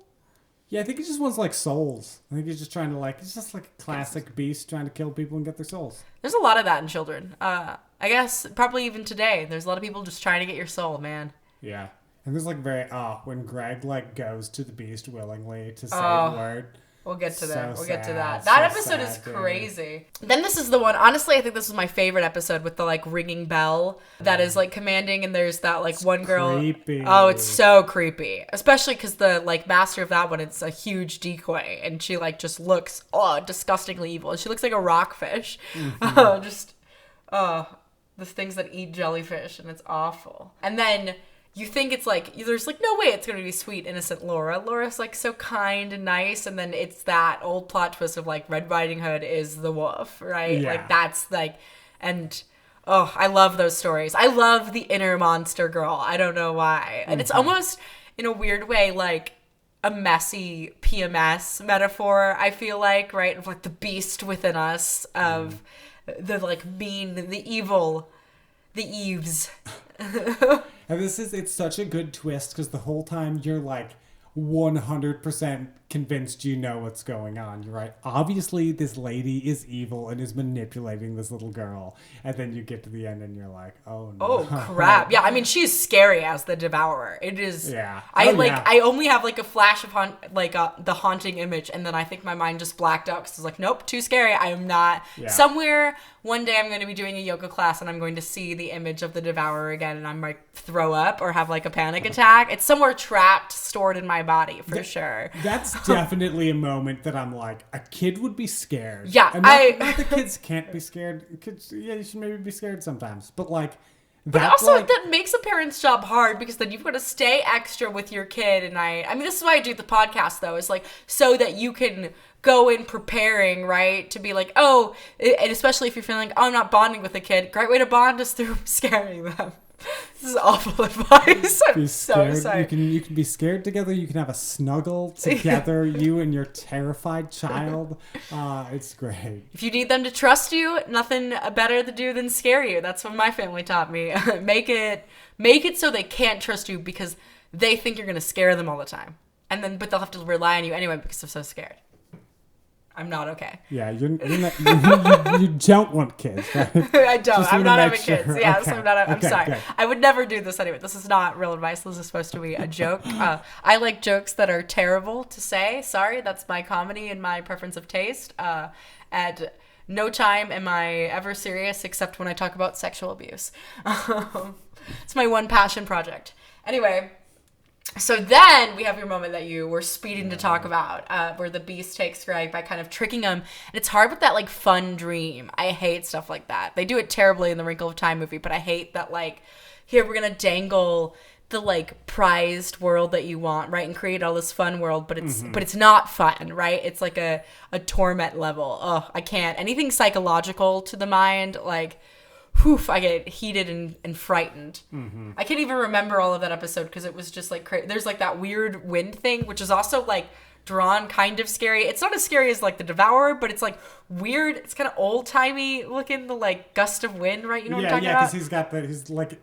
Yeah, I think he just wants like souls. I think he's just trying to like, it's just like a classic beast trying to kill people and get their souls. There's a lot of that in children. I guess probably even today. There's a lot of people just trying to get your soul, man. Yeah. And there's like when Greg like goes to the beast willingly to save Wurt. We'll get to that. We'll get to that. That episode is crazy. Then this is the one, honestly, I think this was my favorite episode with the like ringing bell that is like commanding, and there's that like one girl. Creepy. Oh, it's so creepy. Especially because the like master of that one, it's a huge decoy, and she like just looks disgustingly evil. She looks like a rockfish. The things that eat jellyfish, and it's awful. And then you think it's like, there's like no way it's going to be sweet, innocent Laura. Laura's like so kind and nice, and then it's that old plot twist of like Red Riding Hood is the wolf, right? Yeah. Like that's like, and I love those stories. I love the inner monster girl. I don't know why. And it's almost in a weird way like a messy PMS metaphor, I feel like, right? Of like the beast within us, of the like mean, the evil, the Eves. And it's such a good twist because the whole time you're like, 100% convinced you know what's going on. You're right. Obviously, this lady is evil and is manipulating this little girl. And then you get to the end and you're like, oh no. Oh crap. Yeah, I mean, she's scary as the devourer. It is. Yeah. I only have like a flash of the haunting image, and then I think my mind just blacked out because it's like, nope, too scary. I am not. Yeah. Somewhere one day I'm going to be doing a yoga class and I'm going to see the image of the devourer again, and I'm like throw up or have like a panic attack. It's somewhere trapped, stored in my body for sure. That's definitely a moment that I'm like, a kid would be scared. Yeah, and not that kids can't be scared. Kids, yeah, you should maybe be scared sometimes. But like, but also that makes a parent's job hard because then you've got to stay extra with your kid. And I mean, this is why I do the podcast though, is like so that you can go in preparing, right? To be like, oh, and especially if you're feeling like, oh, I'm not bonding with a kid. Great way to bond is through scaring them. This is awful advice. I'm so sorry. You can be scared together. You can have a snuggle together, you and your terrified child. It's great. If you need them to trust you, nothing better to do than scare you. That's what my family taught me. Make it so they can't trust you because they think you're going to scare them all the time. But they'll have to rely on you anyway because they're so scared. I'm not okay. Yeah, you don't want kids, right? I don't. I'm not having kids. Yeah, okay. So I'm sorry. Good. I would never do this anyway. This is not real advice. This is supposed to be a joke. I like jokes that are terrible to say. Sorry, that's my comedy and my preference of taste. At no time am I ever serious except when I talk about sexual abuse. It's my one passion project. Anyway. So then we have your moment that you were speeding to talk about, where the beast takes Greg by kind of tricking him. And it's hard with that, like, fun dream. I hate stuff like that. They do it terribly in the Wrinkle of Time movie, but I hate that, like, here we're going to dangle the, like, prized world that you want, right? And create all this fun world, but it's not fun, right? It's like a torment level. Oh, I can't. Anything psychological to the mind, like... I get heated and frightened. Mm-hmm. I can't even remember all of that episode because it was just like there's like that weird wind thing, which is also like drawn kind of scary. It's not as scary as like the Devourer, but it's like weird. It's kind of old timey looking, the like gust of wind, right? You know what I'm talking about? Yeah, because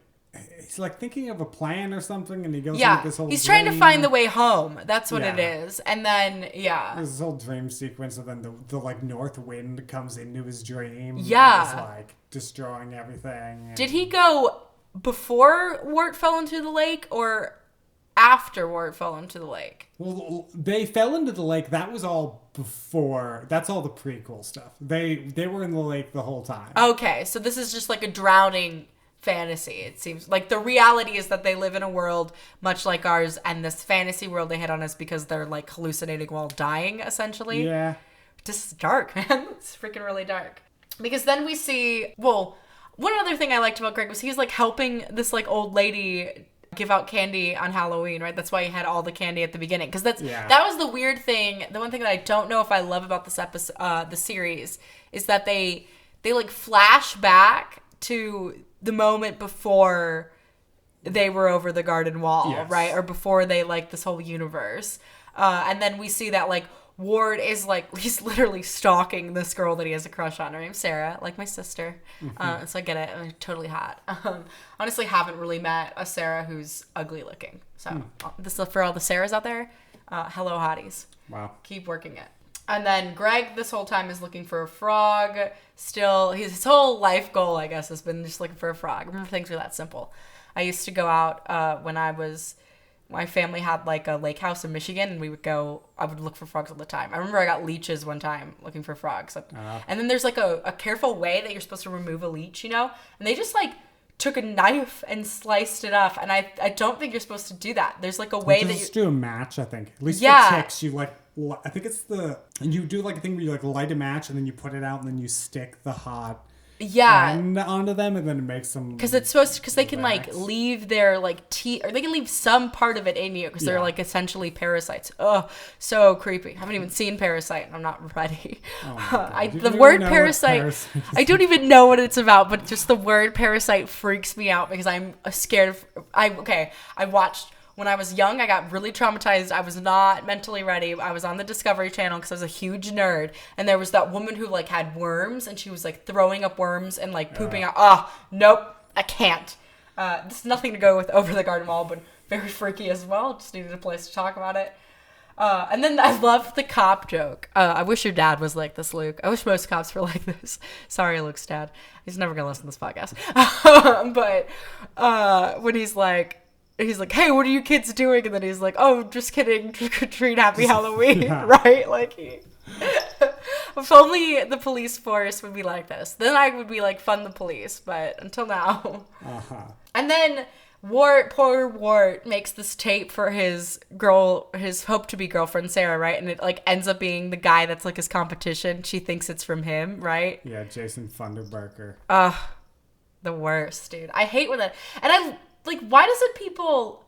he's like thinking of a plan or something, and he goes into this whole he's trying to find the way home. That's what it is. And then there's this whole dream sequence, and then the like north wind comes into his dream. Yeah, and is like destroying everything. Did he go before Wurt fell into the lake or after Wurt fell into the lake? Well, they fell into the lake. That was all before. That's all the prequel stuff. They were in the lake the whole time. Okay, so this is just like a drowning fantasy. It seems like the reality is that they live in a world much like ours, and this fantasy world they hit on is because they're like hallucinating while dying, essentially. Yeah. This is dark, man. It's freaking really dark. Because then we see, well, one other thing I liked about Greg was he's like helping this like old lady give out candy on Halloween, right? That's why he had all the candy at the beginning. Because that was the weird thing. The one thing that I don't know if I love about this episode, the series, is that they like flash back to the moment before they were over the garden wall, right? Or before they like this whole universe. And then we see that like Ward is like, he's literally stalking this girl that he has a crush on. Her name's Sarah, like my sister. Mm-hmm. So I get it. I'm totally hot. Honestly, haven't really met a Sarah who's ugly looking. So this is for all the Sarahs out there. Hello, hotties. Wow. Keep working it. And then Greg this whole time is looking for a frog. Still, his whole life goal, I guess, has been just looking for a frog. I remember things were that simple. I used to go out when my family had like a lake house in Michigan, and I would look for frogs all the time. I remember I got leeches one time looking for frogs. And then there's like a careful way that you're supposed to remove a leech, you know? And they just like took a knife and sliced it up. And I don't think you're supposed to do that. There's like a way that you just do a match, I think. At least for ticks, you like, I think it's you do like a thing where you like light a match and then you put it out and then you stick the hot end onto them, and then it makes them, because they can like leave their like teeth, or they can leave some part of it in you because they're like essentially parasites. Oh, so creepy. I haven't even seen Parasite and I'm not ready. The word parasite, I don't even know what it's about, but just the word parasite freaks me out because I'm scared of I watched when I was young. I got really traumatized. I was not mentally ready. I was on the Discovery Channel because I was a huge nerd. And there was that woman who like had worms, and she was like throwing up worms and like pooping out. Oh, nope, I can't. This is nothing to go with Over the Garden Wall, but very freaky as well. Just needed a place to talk about it. And then I love the cop joke. I wish your dad was like this, Luke. I wish most cops were like this. Sorry, Luke's dad. He's never going to listen to this podcast. But when he's like, hey, what are you kids doing? And then he's like, oh, just kidding. Trick or treat, happy Halloween. Yeah. Right? Like, if only the police force would be like this. Then I would be like, fund the police. But until now. Uh-huh. And then poor Wurt makes this tape for his hope-to-be girlfriend, Sarah, right? And it, like, ends up being the guy that's, like, his competition. She thinks it's from him, right? Yeah, Jason Funderburker. The worst, dude. I hate when that... And I... Like, why do people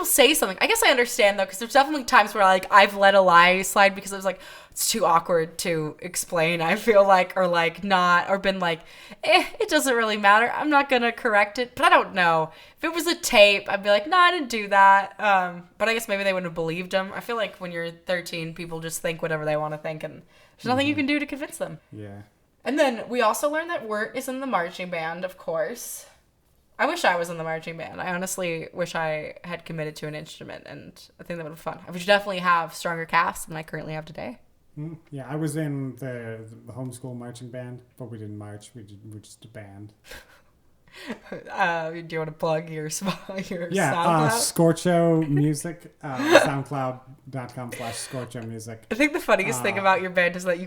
say something? I guess I understand, though, because there's definitely times where, like, I've let a lie slide because I was like, it's too awkward to explain, I feel like, or, like, not, or been like, it doesn't really matter. I'm not going to correct it. But I don't know. If it was a tape, I'd be like, no, I didn't do that. But I guess maybe they wouldn't have believed him. I feel like when you're 13, people just think whatever they want to think, and there's nothing you can do to convince them. Yeah. And then we also learned that Wurt is in the marching band, of course. I wish I was in the marching band. I honestly wish I had committed to an instrument, and I think that would be fun. I would definitely have stronger calves than I currently have today. Yeah, I was in the homeschool marching band, but we didn't march. We're just a band. Do you want to plug your SoundCloud? Scorcio Music, SoundCloud.com/Scorcio Music. I think the funniest thing about your band is that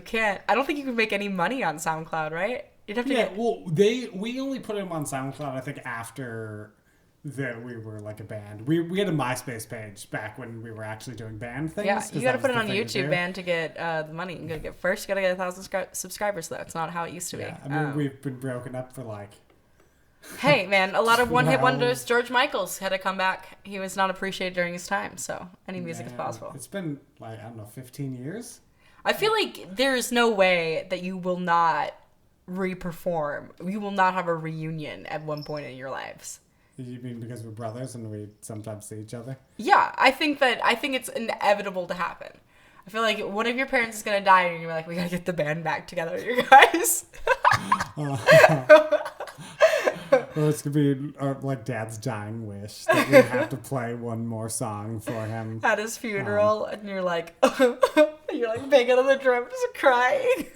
I don't think you can make any money on SoundCloud, right? You'd have to we only put them on SoundCloud, I think, after that we were like a band. We had a MySpace page back when we were actually doing band things. Yeah, you got to put it on YouTube, band, to get the money. You got to get 1,000 subscribers, though. It's not how it used to be. I mean, we've been broken up for like... Hey, man, a lot of one-hit wonders. George Michael's had to come back. He was not appreciated during his time, so any music is possible. It's been, like, I don't know, 15 years? I feel like there is no way that you will not re-perform. You will not have a reunion at one point in your lives. You mean because we're brothers and we sometimes see each other? Yeah, I think it's inevitable to happen. I feel like one of your parents is gonna die and you're like, we gotta get the band back together, you guys. Or it's gonna be like Dad's dying wish that we have to play one more song for him at his funeral, and you're like banging on the drums, crying.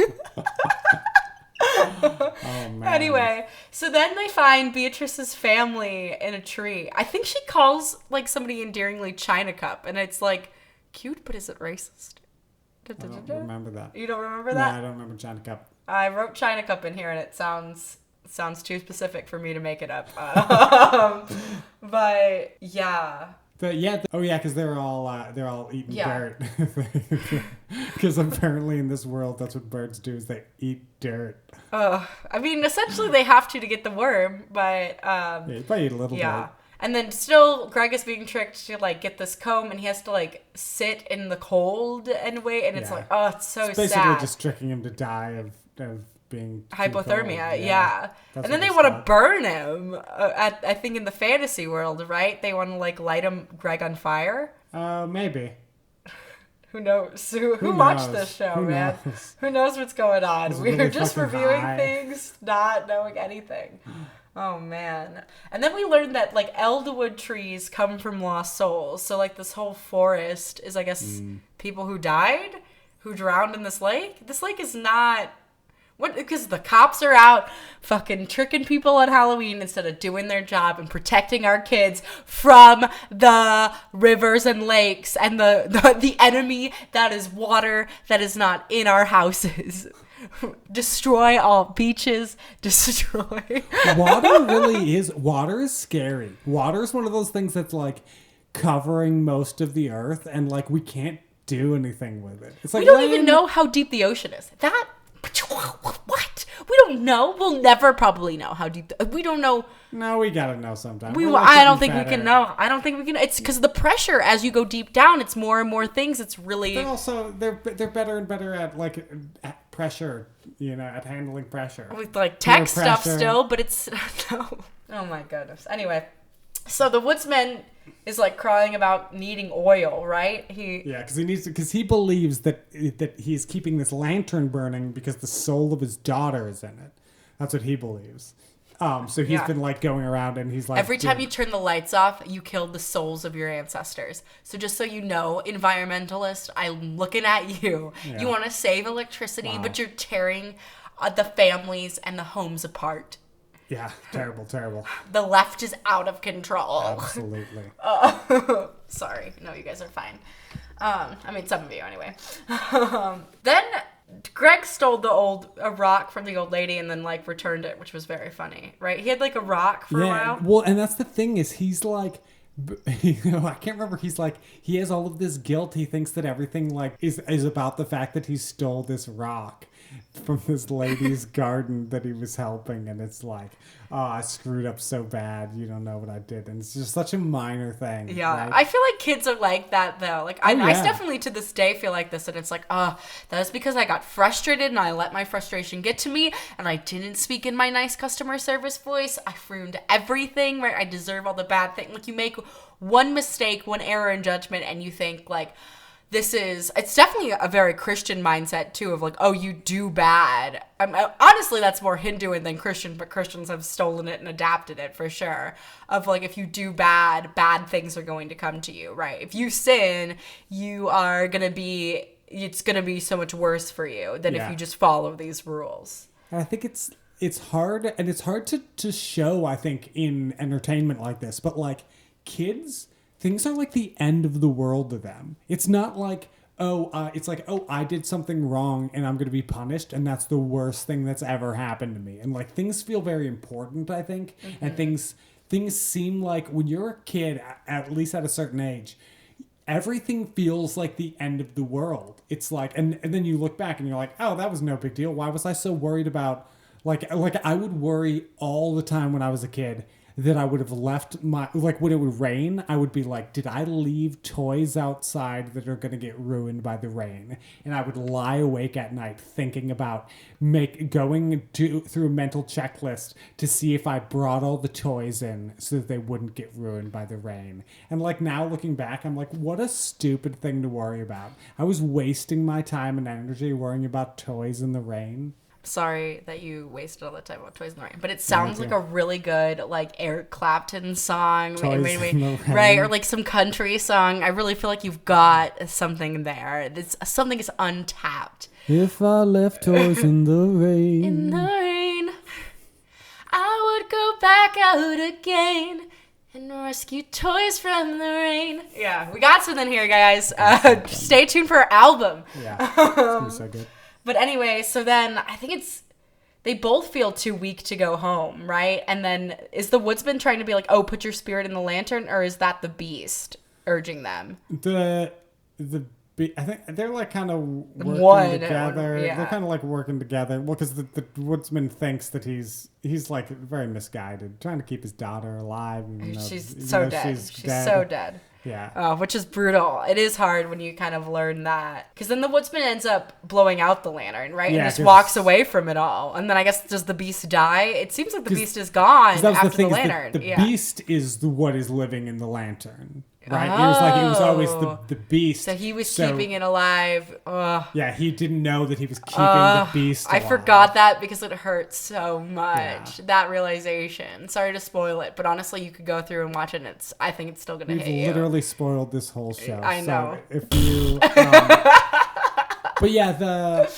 Oh, man. Anyway, so then they find Beatrice's family in a tree. I think she calls like somebody endearingly China Cup, and it's like cute, but is it racist? I don't remember that. You don't remember that? No, I don't remember China Cup. I wrote China Cup in here, and it sounds too specific for me to make it up. But yeah. Because they're all eating dirt. Because apparently in this world, that's what birds do, is they eat dirt. I mean, essentially they have to get the worm, but you probably eat a little dirt. And then still, Greg is being tricked to like get this comb, and he has to like sit in the cold and wait, and it's like, oh, it's so it's basically sad. Just tricking him to die of being hypothermia. Yeah. And then they want to burn him. I think in the fantasy world, right? They want to like light Greg on fire. Maybe. Who knows? Who watched this show, man? Who knows what's going on? We're just reviewing things, not knowing anything. Oh, man. And then we learned that, like, elderwood trees come from lost souls. So, like, this whole forest is, I guess, people who died, who drowned in this lake. This lake is not... Because the cops are out fucking tricking people on Halloween instead of doing their job and protecting our kids from the rivers and lakes and the enemy that is water that is not in our houses. Destroy all beaches. Destroy. Water is scary. Water is one of those things that's like covering most of the earth, and like we can't do anything with it. It's like we don't even know how deep the ocean is. What? We don't know. We'll never probably know how deep. We don't know. No, we gotta know sometime. I don't think we can know. I don't think we can. It's because of the pressure. As you go deep down, it's more and more things. It's really. But also, they're better and better at like at pressure. You know, at handling pressure. With like tech stuff still, but it's no. Oh my goodness. Anyway, so the woodsman is like crying about needing oil, right? Because he believes that he's keeping this lantern burning because the soul of his daughter is in it. That's what he believes. So he's been like going around and he's like... Every time you turn the lights off, you killed the souls of your ancestors. So just so you know, environmentalist, I'm looking at you. Yeah. You want to save electricity, but you're tearing the families and the homes apart. Yeah, terrible. The left is out of control. Absolutely. Sorry. No, you guys are fine. I mean, some of you anyway. Then Greg stole a rock from the old lady and then like returned it, which was very funny, right? He had like a rock for a while. Well, and that's the thing is he's like, I can't remember. He's like, he has all of this guilt. He thinks that everything like is about the fact that he stole this rock from this lady's garden that he was helping, and it's like, oh, I screwed up so bad, you don't know what I did, and it's just such a minor thing. Yeah, right? I feel like kids are like that though. Like I definitely to this day feel like this, and it's like, that is because I got frustrated and I let my frustration get to me, and I didn't speak in my nice customer service voice. I ruined everything, right? I deserve all the bad things. Like you make one mistake, one error in judgment, and you think like, it's definitely a very Christian mindset too of like, oh, you do bad. Honestly, that's more Hindu than Christian, but Christians have stolen it and adapted it for sure. Of like, if you do bad things are going to come to you, right? If you sin, it's going to be so much worse for you than if you just follow these rules. And I think it's hard, and it's hard to show, I think, in entertainment like this, but like kids... Things are like the end of the world to them. It's not like, I did something wrong and I'm going to be punished, and that's the worst thing that's ever happened to me. And like things feel very important, I think, and things seem like when you're a kid, at least at a certain age, everything feels like the end of the world. It's like, and then you look back and you're like, oh, that was no big deal. Why was I so worried about like I would worry all the time when I was a kid that I would have left my, like when it would rain, I would be like, did I leave toys outside that are going to get ruined by the rain? And I would lie awake at night thinking about going through a mental checklist to see if I brought all the toys in so that they wouldn't get ruined by the rain. And like now looking back, I'm like, what a stupid thing to worry about. I was wasting my time and energy worrying about toys in the rain. Sorry that you wasted all the time about Toys in the Rain, but it sounds like a really good like Eric Clapton song, right? Or like some country song. I really feel like you've got something there. Something is untapped. If I left toys in the rain, in the rain, I would go back out again and rescue toys from the rain. Yeah, we got something here, guys. Stay tuned for our album. Yeah, it's gonna be so good. But anyway, so then I think they both feel too weak to go home, right? And then is the woodsman trying to be like, oh, put your spirit in the lantern, or is that the beast urging them? I think they're like kind of working together. Yeah. They're kind of like working together. Well, because the woodsman thinks that he's like very misguided, trying to keep his daughter alive. She's so dead. She's so dead. Yeah. Which is brutal. It is hard when you kind of learn that. Because then the woodsman ends up blowing out the lantern, right? Yeah, and just walks away from it all. And then I guess, does the beast die? It seems like the beast is gone after the lantern. The beast is what is living in the lantern. Right? It was always the beast. So he was keeping it alive. Ugh. Yeah, he didn't know that he was keeping the beast alive. I forgot that because it hurts so much. Yeah. That realization. Sorry to spoil it, but honestly, you could go through and watch it, and I think it's still going to hit you. You've literally spoiled this whole show. I know. So if you... but yeah,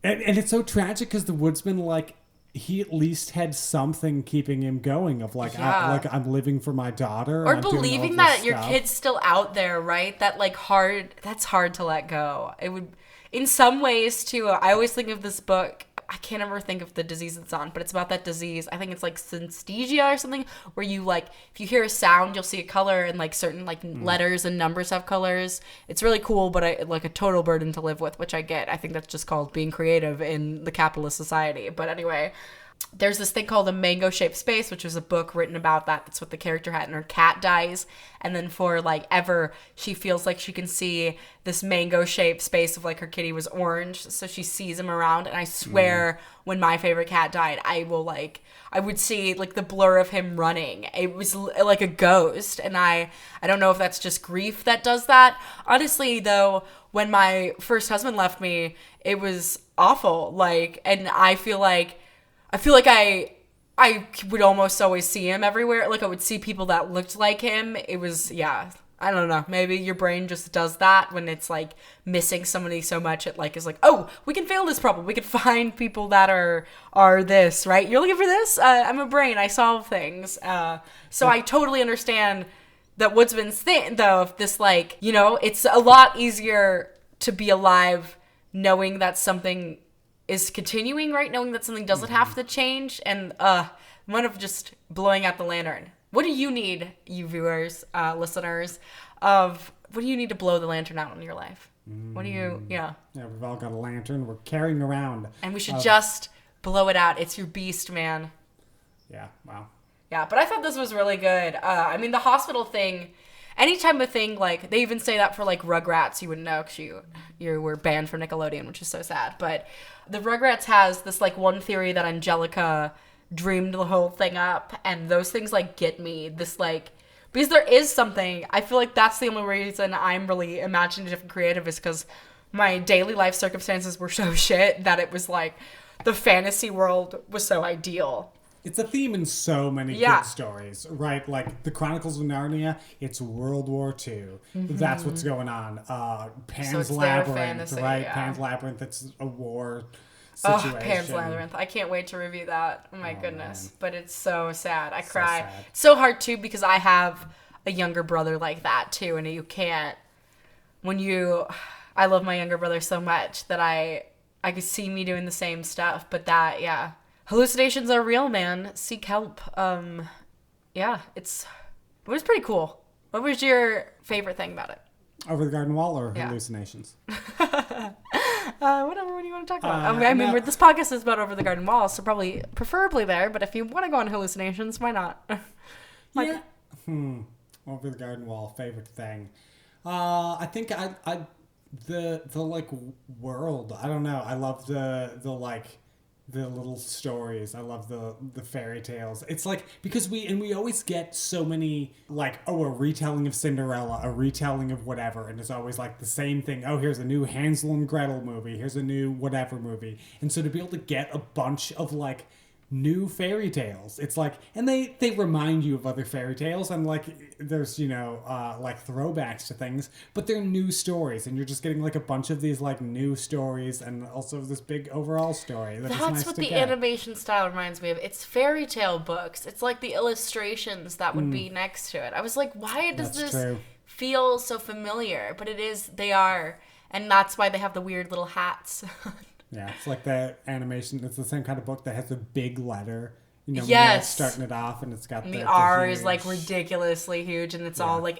and it's so tragic because the woodsman, like, he at least had something keeping him going of like, I'm living for my daughter. Or believing that your kid's still out there, right? That's hard to let go. It would, in some ways too, I always think of this book, I can't ever think of the disease it's on, but it's about that disease. I think it's like synesthesia or something, where you like, if you hear a sound, you'll see a color, and like certain like letters and numbers have colors. It's really cool, but like a total burden to live with, which I get. I think that's just called being creative in the capitalist society. But anyway, there's this thing called a mango-shaped space, which was a book written about that. That's what the character had, and her cat dies. And then for like ever, she feels like she can see this mango-shaped space of like her kitty was orange. So she sees him around. And I swear when my favorite cat died, I would see like the blur of him running. It was like a ghost. And I don't know if that's just grief that does that. Honestly, though, when my first husband left me, it was awful. Like, and I feel like I would almost always see him everywhere. Like, I would see people that looked like him. It was, yeah, I don't know. Maybe your brain just does that when it's, like, missing somebody so much. It, like, is like, oh, we can fail this problem. We can find people that are this, right? You're looking for this? I'm a brain. I solve things. So I totally understand that woodsman's thing, though, of this, like, you know, it's a lot easier to be alive knowing that something is continuing, right? Knowing that something doesn't have to change. And one of just blowing out the lantern. What do you need, you viewers, listeners, what do you need to blow the lantern out in your life? What do you, Yeah, we've all got a lantern. We're carrying around. And we should just blow it out. It's your beast, man. Yeah, wow. Yeah, but I thought this was really good. I mean, the hospital thing, any type of thing, like, they even say that for, like, Rugrats. You wouldn't know because you were banned from Nickelodeon, which is so sad. But the Rugrats has this, like, one theory that Angelica dreamed the whole thing up, and those things, like, get me. This, like, because there is something, I feel like that's the only reason I'm really imaginative and creative is because my daily life circumstances were so shit that it was, like, the fantasy world was so ideal. It's a theme in so many good stories, right? Like the Chronicles of Narnia, it's World War II. Mm-hmm. That's what's going on. Pan's Labyrinth, fantasy, right? Yeah. Pan's Labyrinth, it's a war situation. Oh, Pan's Labyrinth. I can't wait to review that. Oh my goodness. Man. But it's so sad. I cry. Sad. So hard too because I have a younger brother like that too. And you can't, I love my younger brother so much that I could see me doing the same stuff. But that, yeah. Hallucinations are real, man. Seek help. It was pretty cool. What was your favorite thing about it? Over the Garden Wall or hallucinations? Whatever one you want to talk about. This podcast is about Over the Garden Wall, so preferably there, but if you want to go on hallucinations, why not? Yeah. Over the Garden Wall, favorite thing. I think the like world. I don't know. I love the little stories. I love the fairy tales. It's like, because we always get so many, like, a retelling of Cinderella, a retelling of whatever, and it's always like the same thing. Oh, here's a new Hansel and Gretel movie. Here's a new whatever movie. And so to be able to get a bunch of, like, new fairy tales, it's like, and they remind you of other fairy tales, and like there's like throwbacks to things, but they're new stories, and you're just getting like a bunch of these like new stories, and also this big overall story. That's nice what the animation style reminds me of. It's fairy tale books. It's like the illustrations that would be next to it. I was like, why does this feel so familiar? But they are, and that's why they have the weird little hats. Yeah, it's like the animation. It's the same kind of book that has a big letter. Yes. Starting it off, and it's got the R is like ridiculously huge, and it's all like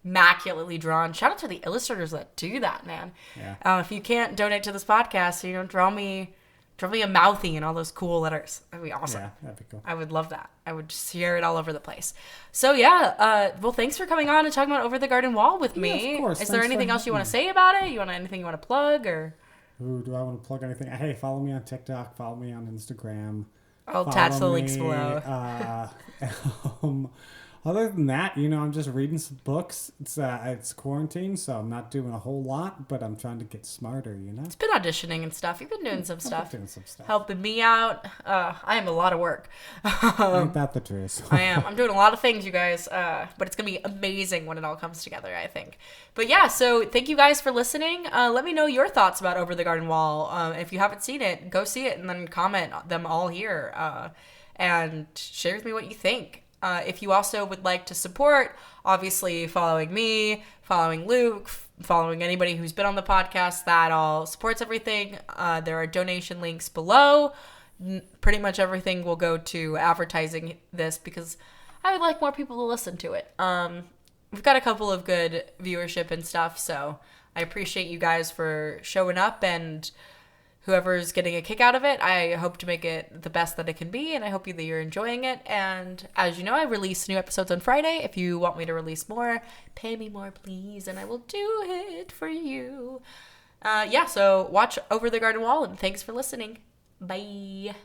immaculately drawn. Shout out to the illustrators that do that, man. Yeah. If you can't donate to this podcast, draw me a Mouthy and all those cool letters. That'd be awesome. Yeah, that'd be cool. I would love that. I would just hear it all over the place. So yeah, well, thanks for coming on and talking about Over the Garden Wall with me. Yeah, of course. Is there anything else you want to say about it? Anything you want to plug or? Ooh, do I want to plug anything? Hey, follow me on TikTok. Follow me on Instagram. I'll attach the links below. Other than that, I'm just reading some books. It's quarantine, so I'm not doing a whole lot, but I'm trying to get smarter, It's been auditioning and stuff. You've been doing some stuff. Doing some stuff. Helping me out. I am a lot of work. Ain't that the truth? I am. I'm doing a lot of things, you guys, but it's going to be amazing when it all comes together, I think. But yeah, so thank you guys for listening. Let me know your thoughts about Over the Garden Wall. If you haven't seen it, go see it and then comment them all here and share with me what you think. If you also would like to support, obviously following me, following Luke, following anybody who's been on the podcast, that all supports everything. There are donation links below. Pretty much everything will go to advertising this because I would like more people to listen to it. We've got a couple of good viewership and stuff, so I appreciate you guys for showing up, and whoever's getting a kick out of it, I hope to make it the best that it can be, and I hope that you're enjoying it. And as you know, I release new episodes on Friday. If you want me to release more, pay me more, please, and I will do it for you. So watch Over the Garden Wall, and thanks for listening. Bye.